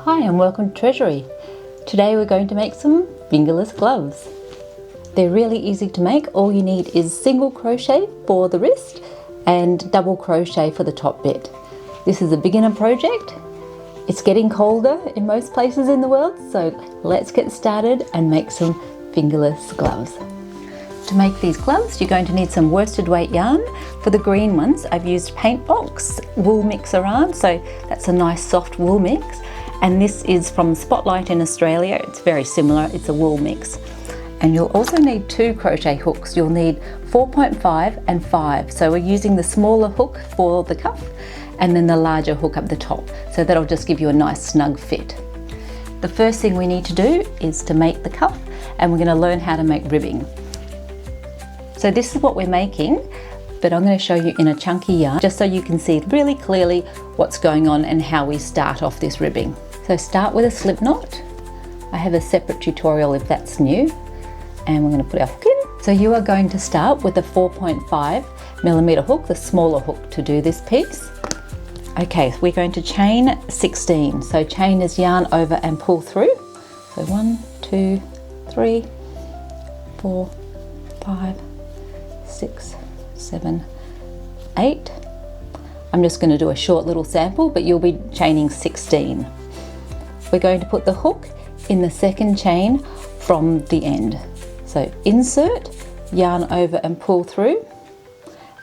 Hi and welcome to Treasury. Today we're going to make some fingerless gloves. They're really easy to make. All you need is single crochet for the wrist and double crochet for the top bit. This is a beginner project. It's getting colder in most places in the world, so let's get started and make some fingerless gloves. To make these gloves, you're going to need some worsted weight yarn. For the green ones, I've used Paint Box wool mix yarn, so that's a nice soft wool mix. And this is from Spotlight in Australia. It's very similar, it's a wool mix. And you'll also need 2 crochet hooks. You'll need 4.5 and 5. So we're using the smaller hook for the cuff and then the larger hook up the top. So that'll just give you a nice snug fit. The first thing we need to do is to make the cuff, and we're going to learn how to make ribbing. So this is what we're making, but I'm going to show you in a chunky yarn just so you can see really clearly what's going on and how we start off this ribbing. So start with a slip knot. I have a separate tutorial if that's new, and we're going to put our hook in. So you are going to start with a 4.5mm hook, the smaller hook, to do this piece. Okay, so we're going to chain 16. So chain is yarn over and pull through. So 1, 2, 3, 4, 5, 6, 7, 8. I'm just going to do a short little sample, but you'll be chaining 16. We're going to put the hook in the second chain from the end. So insert, yarn over and pull through,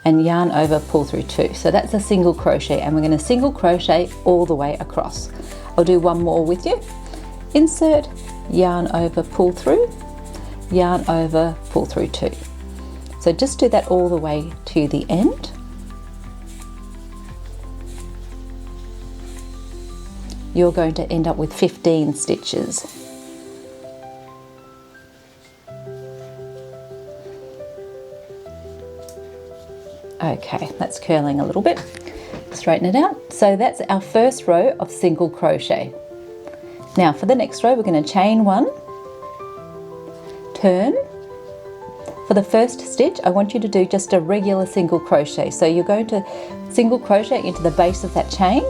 and yarn over, pull through 2. So that's a single crochet, and we're going to single crochet all the way across. I'll do one more with you. Insert, yarn over, pull through, yarn over, pull through 2. So just do that all the way to the end. You're going to end up with 15 stitches. Okay, that's curling a little bit. Straighten it out. So that's our first row of single crochet. Now for the next row, we're going to chain 1, turn. For the first stitch, I want you to do just a regular single crochet. So you're going to single crochet into the base of that chain.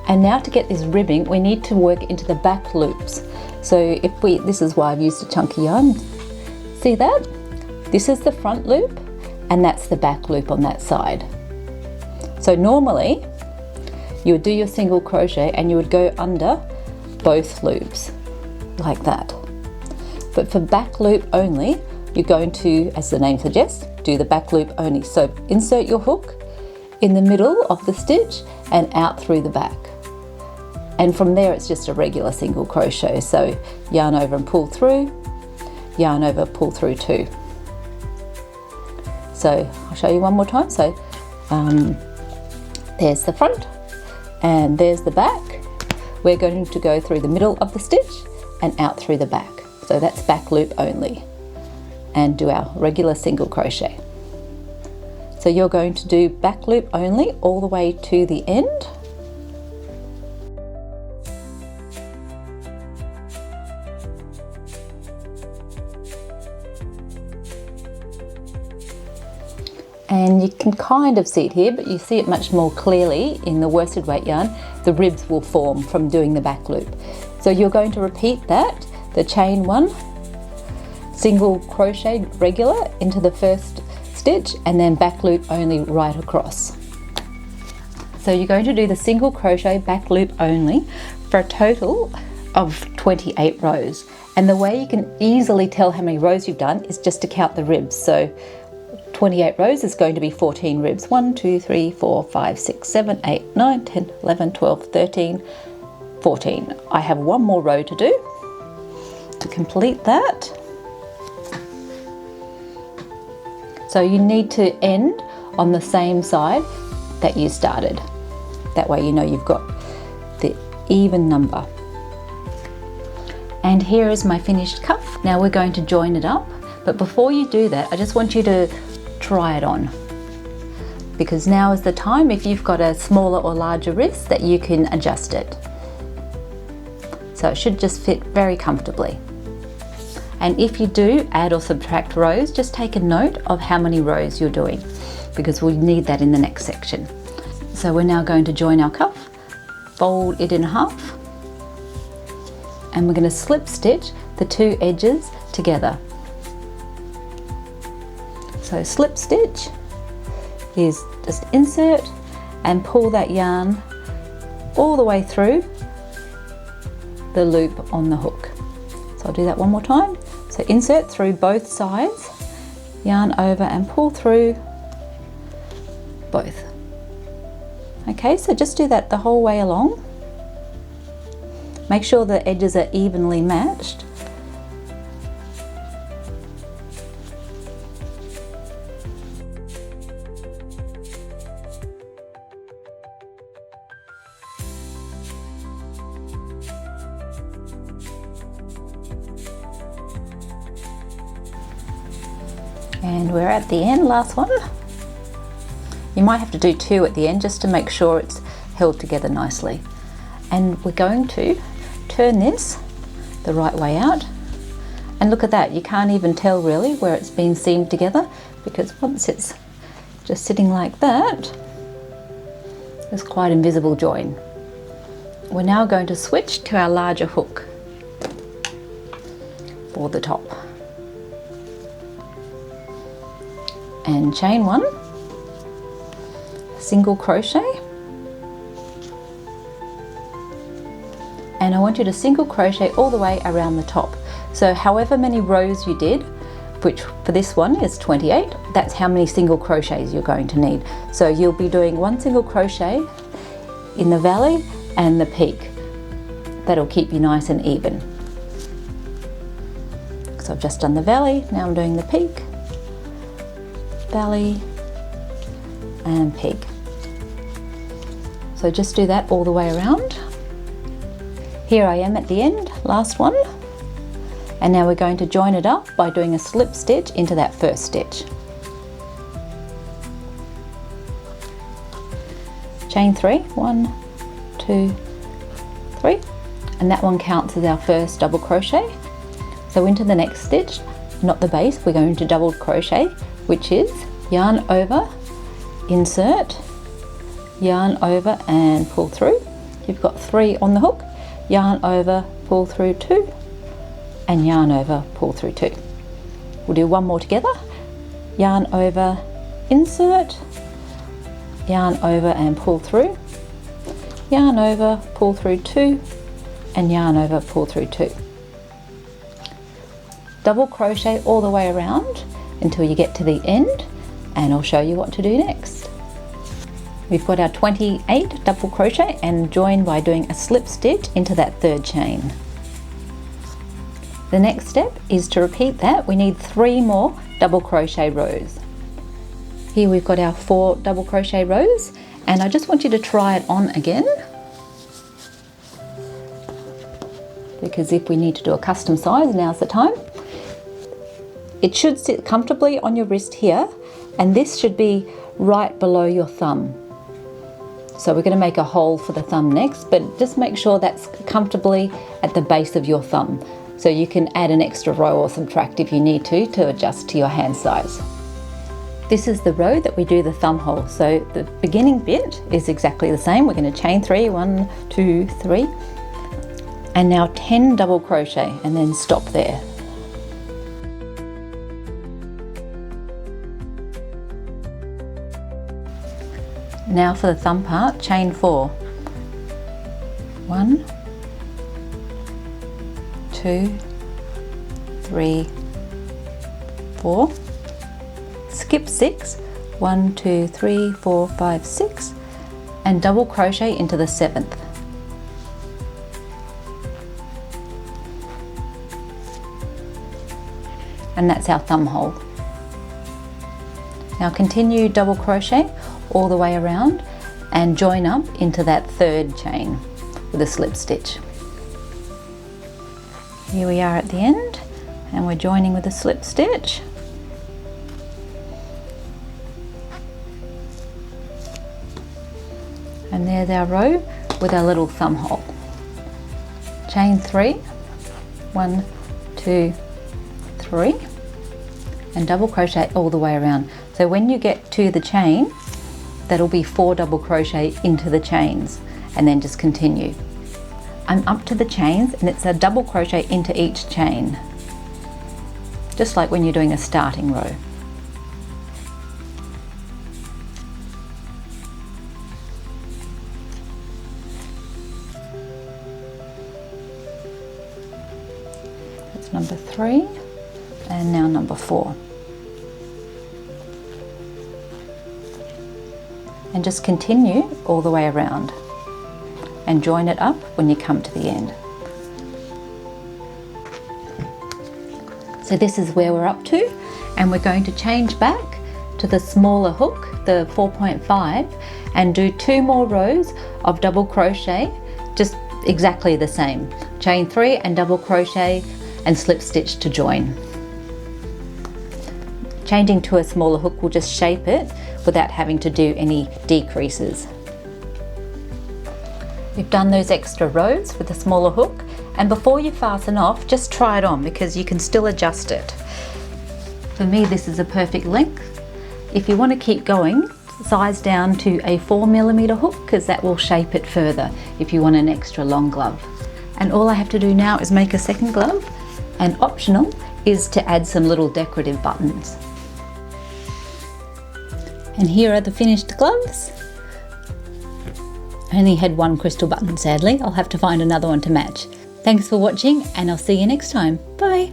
And now to get this ribbing, we need to work into the back loops. So this is why I've used a chunky yarn. See that? This is the front loop and that's the back loop on that side. So normally you would do your single crochet and you would go under both loops like that. But for back loop only, you're going to, as the name suggests, do the back loop only. So insert your hook in the middle of the stitch and out through the back. And from there it's just a regular single crochet. So yarn over and pull through, yarn over, pull through 2. So I'll show you one more time. So there's the front and there's the back. We're going to go through the middle of the stitch and out through the back. So that's back loop only, and do our regular single crochet. So you're going to do back loop only all the way to the end. And you can kind of see it here, but you see it much more clearly in the worsted weight yarn. The ribs will form from doing the back loop. So you're going to repeat that, the chain 1, single crochet regular into the first stitch, and then back loop only right across. So you're going to do the single crochet back loop only for a total of 28 rows. And the way you can easily tell how many rows you've done is just to count the ribs. So 28 rows is going to be 14 ribs. 1, 2, 3, 4, 5, 6, 7, 8, 9, 10, 11, 12, 13, 14. I have one more row to do to complete that. So you need to end on the same side that you started. That way you know you've got the even number. And here is my finished cuff. Now we're going to join it up, but before you do that, I just want you to try it on, because now is the time, if you've got a smaller or larger wrist, that you can adjust it. So it should just fit very comfortably. And if you do add or subtract rows, just take a note of how many rows you're doing, because we'll need that in the next section. So we're now going to join our cuff, fold it in half, and we're going to slip stitch the two edges together. So slip stitch is just insert and pull that yarn all the way through the loop on the hook. So I'll do that one more time. So insert through both sides, yarn over and pull through both. Okay, so just do that the whole way along. Make sure the edges are evenly matched. And we're at the end, last one. You might have to do two at the end just to make sure it's held together nicely. And we're going to turn this the right way out. And look at that, you can't even tell really where it's been seamed together, because once it's just sitting like that, there's quite invisible join. We're now going to switch to our larger hook for the top. And chain one, single crochet, and I want you to single crochet all the way around the top. So however many rows you did, which for this one is 28, that's how many single crochets you're going to need. So you'll be doing one single crochet in the valley and the peak. That'll keep you nice and even. So I've just done the valley, now I'm doing the peak, valley and peak. So just do that all the way around. Here I am at the end, last one. And now we're going to join it up by doing a slip stitch into that first stitch. Chain 3, 1, 2, 3, and that one counts as our first double crochet. So into the next stitch, not the base, we're going to double crochet, which is yarn over, insert, yarn over and pull through. You've got 3 on the hook, yarn over, pull through 2, and yarn over, pull through 2. We'll do one more together. Yarn over, insert, yarn over and pull through, yarn over, pull through 2, and yarn over, pull through 2. Double crochet all the way around until you get to the end, and I'll show you what to do next. We've got our 28 double crochet and join by doing a slip stitch into that third chain. The next step is to repeat that. We need 3 more double crochet rows. Here we've got our 4 double crochet rows, and I just want you to try it on again, because if we need to do a custom size, now's the time. It should sit comfortably on your wrist here, and this should be right below your thumb. So we're going to make a hole for the thumb next, but just make sure that's comfortably at the base of your thumb. So you can add an extra row or subtract if you need to adjust to your hand size. This is the row that we do the thumb hole. So the beginning bit is exactly the same. We're going to chain 3, 1, 2, 3, and now 10 double crochet and then stop there. Now for the thumb part, chain 4. 1, 2, 3, 4. Skip 6. 1, 2, 3, 4, 5, 6, and double crochet into the 7th. And that's our thumb hole. Now continue double crochet all the way around and join up into that third chain with a slip stitch. Here we are at the end, and we're joining with a slip stitch. And there's our row with our little thumb hole. Chain 3, 1, 2, 3, and double crochet all the way around. So when you get to the chain, that'll be 4 double crochet into the chains and then just continue. I'm up to the chains and it's a double crochet into each chain, just like when you're doing a starting row. That's number 3 and now number 4. And just continue all the way around and join it up when you come to the end. So this is where we're up to, and we're going to change back to the smaller hook, the 4.5, and do 2 more rows of double crochet, just exactly the same. Chain 3 and double crochet and slip stitch to join. Changing to a smaller hook will just shape it without having to do any decreases. We've done those extra rows with a smaller hook, and before you fasten off, just try it on because you can still adjust it. For me, this is a perfect length. If you want to keep going, size down to a 4mm hook because that will shape it further if you want an extra long glove. And all I have to do now is make a second glove, and optional is to add some little decorative buttons. And here are the finished gloves. I only had 1 crystal button, sadly. I'll have to find another one to match. Thanks for watching, and I'll see you next time. Bye.